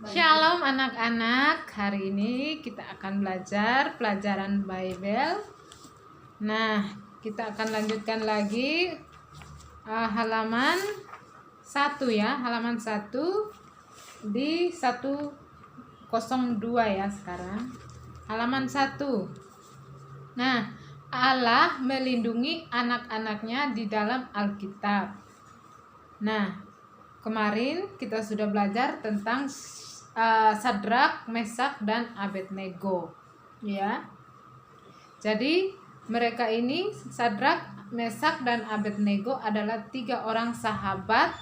Shalom anak-anak, hari ini kita akan belajar pelajaran Bible. Nah, kita akan lanjutkan lagi halaman 1 ya, halaman 1 di 102 ya sekarang. Halaman 1. Nah, Allah melindungi anak-anaknya di dalam Alkitab. Nah, kemarin kita sudah belajar tentang Sadrak, Mesak, dan Abednego ya. Jadi mereka ini Sadrak, Mesak, dan Abednego adalah 3 orang sahabat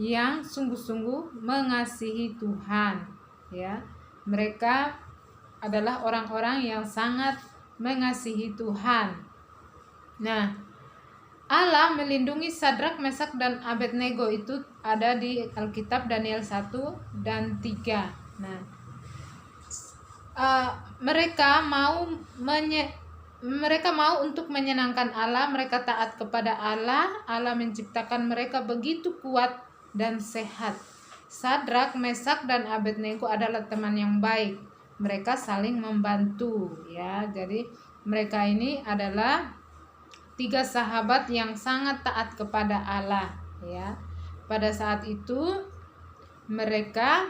yang sungguh-sungguh mengasihi Tuhan ya. Mereka adalah orang-orang yang sangat mengasihi Tuhan. Nah, Allah melindungi Sadrak, Mesak, dan Abednego itu ada di Alkitab Daniel 1 dan 3. Nah, mereka mau untuk menyenangkan Allah, mereka taat kepada Allah. Allah menciptakan mereka begitu kuat dan sehat. Sadrak, Mesak, dan Abednego adalah teman yang baik. Mereka saling membantu ya. Jadi mereka ini adalah 3 sahabat yang sangat taat kepada Allah ya. Pada saat itu mereka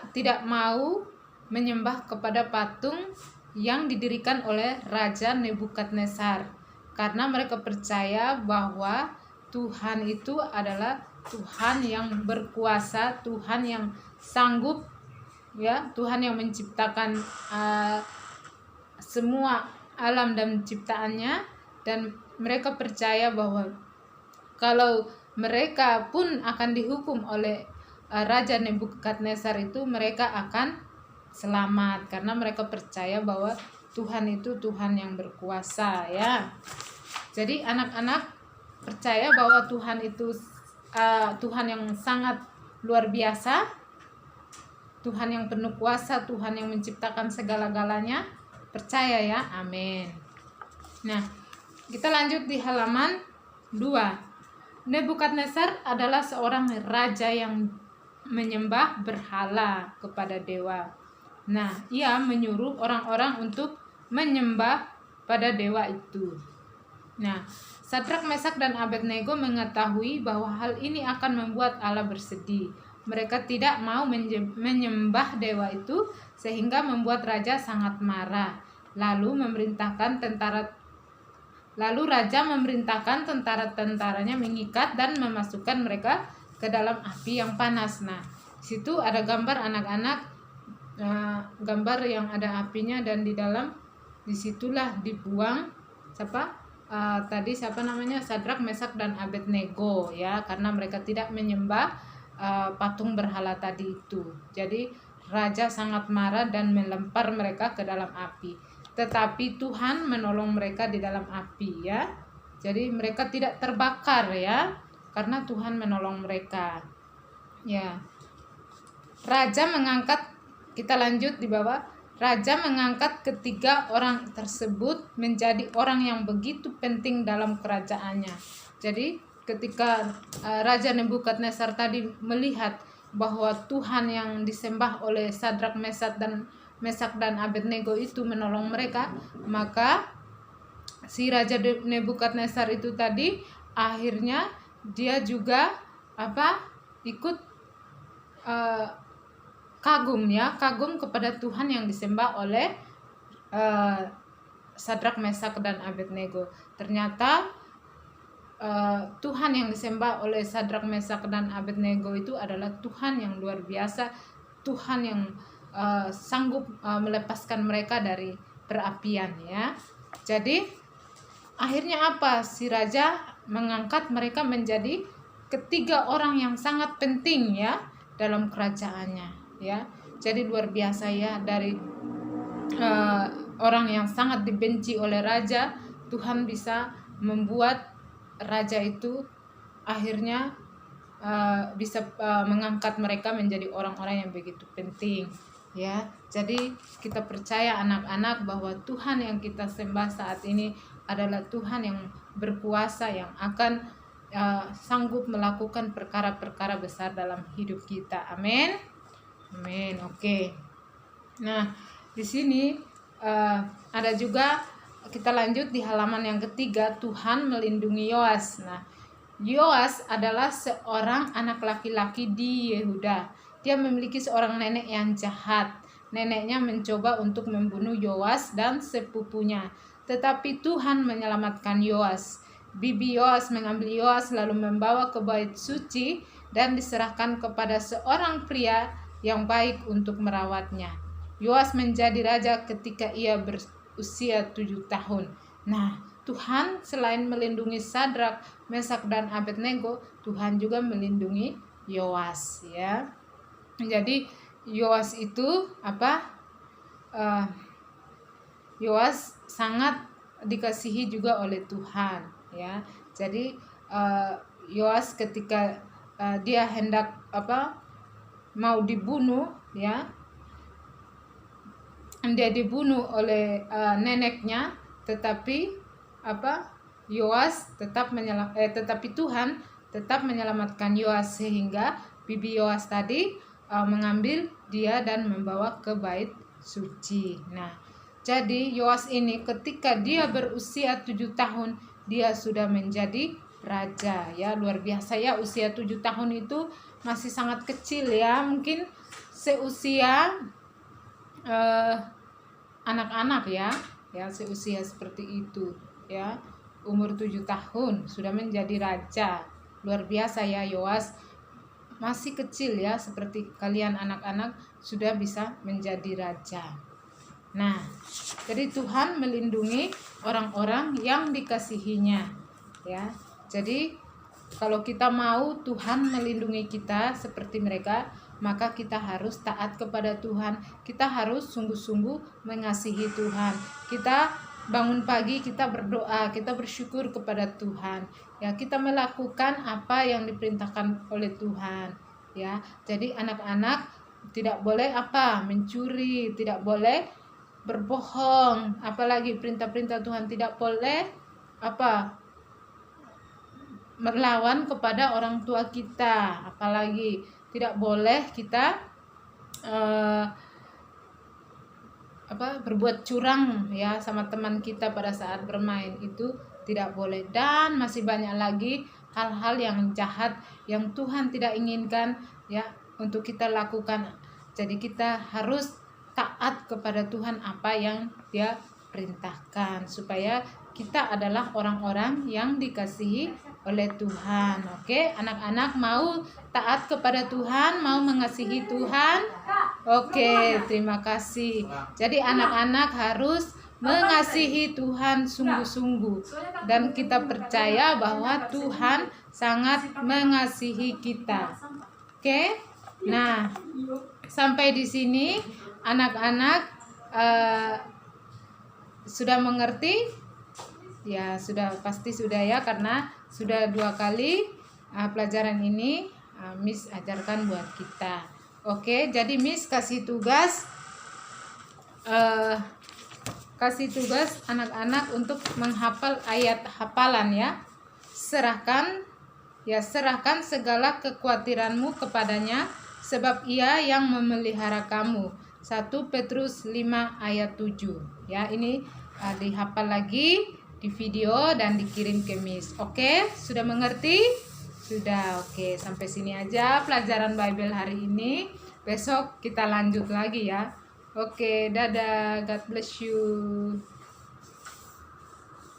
tidak mau menyembah kepada patung yang didirikan oleh Raja Nebukadnezar, karena mereka percaya bahwa Tuhan itu adalah Tuhan yang berkuasa, Tuhan yang sanggup ya, Tuhan yang menciptakan semua alam dan ciptaannya, dan mereka percaya bahwa kalau mereka pun akan dihukum oleh Raja Nebukadnezar itu, mereka akan selamat karena mereka percaya bahwa Tuhan itu Tuhan yang berkuasa ya. Jadi anak-anak percaya bahwa Tuhan itu Tuhan yang sangat luar biasa, Tuhan yang penuh kuasa, Tuhan yang menciptakan segala-galanya. Percaya ya, amin. Nah, kita lanjut di halaman 2. Nebukadnezar adalah seorang raja yang menyembah berhala kepada dewa. Nah, ia menyuruh orang-orang untuk menyembah pada dewa itu. Nah, Sadrak, Mesak, dan Abednego mengetahui bahwa hal ini akan membuat Allah bersedih. Mereka tidak mau menyembah dewa itu, sehingga membuat raja sangat marah. Lalu raja memerintahkan tentara-tentaranya mengikat dan memasukkan mereka ke dalam api yang panas. Nah, situ ada gambar anak-anak, gambar yang ada apinya, dan di dalam disitulah dibuang Sadrak, Mesak, dan Abednego ya, karena mereka tidak menyembah patung berhala tadi itu. Jadi raja sangat marah dan melempar mereka ke dalam api. Tetapi Tuhan menolong mereka di dalam api ya. Jadi mereka tidak terbakar ya, karena Tuhan menolong mereka. Ya. Kita lanjut di bawah. Raja mengangkat ketiga orang tersebut menjadi orang yang begitu penting dalam kerajaannya. Jadi ketika Raja Nebukadnezar tadi melihat bahwa Tuhan yang disembah oleh Sadrak, Mesak, dan Abednego itu menolong mereka, maka si Raja Nebukadnezar itu tadi akhirnya dia juga ikut kagum kepada Tuhan yang disembah oleh Sadrak, Mesak, dan Abednego. Ternyata Tuhan yang disembah oleh Sadrak, Mesak, dan Abednego itu adalah Tuhan yang luar biasa, Tuhan yang sanggup melepaskan mereka dari perapian ya. Jadi akhirnya si raja mengangkat mereka menjadi ketiga orang yang sangat penting ya dalam kerajaannya ya. Jadi luar biasa ya, dari orang yang sangat dibenci oleh raja, Tuhan bisa membuat raja itu akhirnya bisa mengangkat mereka menjadi orang-orang yang begitu penting ya. Jadi kita percaya anak-anak bahwa Tuhan yang kita sembah saat ini adalah Tuhan yang berkuasa, yang akan sanggup melakukan perkara-perkara besar dalam hidup kita. Amin. Amin. Oke. Nah, di sini ada juga, kita lanjut di halaman yang ketiga, Tuhan melindungi Yoas. Nah, Yoas adalah seorang anak laki-laki di Yehuda. Dia memiliki seorang nenek yang jahat. Neneknya mencoba untuk membunuh Yoas dan sepupunya, tetapi Tuhan menyelamatkan Yoas. Bibi Yoas mengambil Yoas lalu membawa ke bait suci dan diserahkan kepada seorang pria yang baik untuk merawatnya. Yoas menjadi raja ketika ia berusia 7 tahun. Nah, Tuhan selain melindungi Sadrak, Mesak dan Abednego, Tuhan juga melindungi Yoas, ya. Jadi Yoas itu Yoas sangat dikasihi juga oleh Tuhan, ya. Jadi Yoas ketika dia hendak mau dibunuh, ya, dia dibunuh oleh neneknya, tetapi tetapi Tuhan tetap menyelamatkan Yoas, sehingga bibi Yoas tadi mengambil dia dan membawa ke bait suci. Nah, jadi Yoas ini ketika dia berusia 7 tahun dia sudah menjadi raja, ya. Luar biasa, ya, usia 7 tahun itu masih sangat kecil, ya, mungkin seusia anak-anak, ya, seusia seperti itu, ya, umur 7 tahun sudah menjadi raja. Luar biasa, ya, Yoas masih kecil, ya, seperti kalian anak-anak sudah bisa menjadi raja. Nah, jadi Tuhan melindungi orang-orang yang dikasihinya, ya. Jadi kalau kita mau Tuhan melindungi kita seperti mereka, maka kita harus taat kepada Tuhan. Kita harus sungguh-sungguh mengasihi Tuhan. Kita bangun pagi, kita berdoa, kita bersyukur kepada Tuhan. Ya, kita melakukan apa yang diperintahkan oleh Tuhan. Ya, jadi anak-anak tidak boleh mencuri, tidak boleh berbohong, apalagi perintah-perintah Tuhan, tidak boleh melawan kepada orang tua kita, apalagi tidak boleh kita berbuat curang, ya, sama teman kita pada saat bermain, itu tidak boleh. Dan masih banyak lagi hal-hal yang jahat yang Tuhan tidak inginkan, ya, untuk kita lakukan. Jadi kita harus taat kepada Tuhan apa yang Dia perintahkan, supaya kita adalah orang-orang yang dikasihi oleh Tuhan. Oke, anak-anak mau taat kepada Tuhan, mau mengasihi Tuhan? Oke, terima kasih. Jadi anak-anak harus mengasihi Tuhan sungguh-sungguh, dan kita percaya bahwa Tuhan sangat mengasihi kita. Oke, nah, sampai di sini anak-anak sudah mengerti? Ya, pasti sudah, ya, karena sudah 2 kali pelajaran ini Miss ajarkan buat kita. Oke, jadi Miss kasih tugas anak-anak untuk menghafal ayat hafalan, ya. Serahkan segala kekhawatiranmu kepadanya, sebab Ia yang memelihara kamu. 1 Petrus 5 ayat 7. Ya, ini dihafal lagi di video dan dikirim ke Miss. Oke, sudah mengerti? Sudah. Oke, sampai sini aja pelajaran Bible hari ini. Besok kita lanjut lagi, ya. Oke, dadah. God bless you.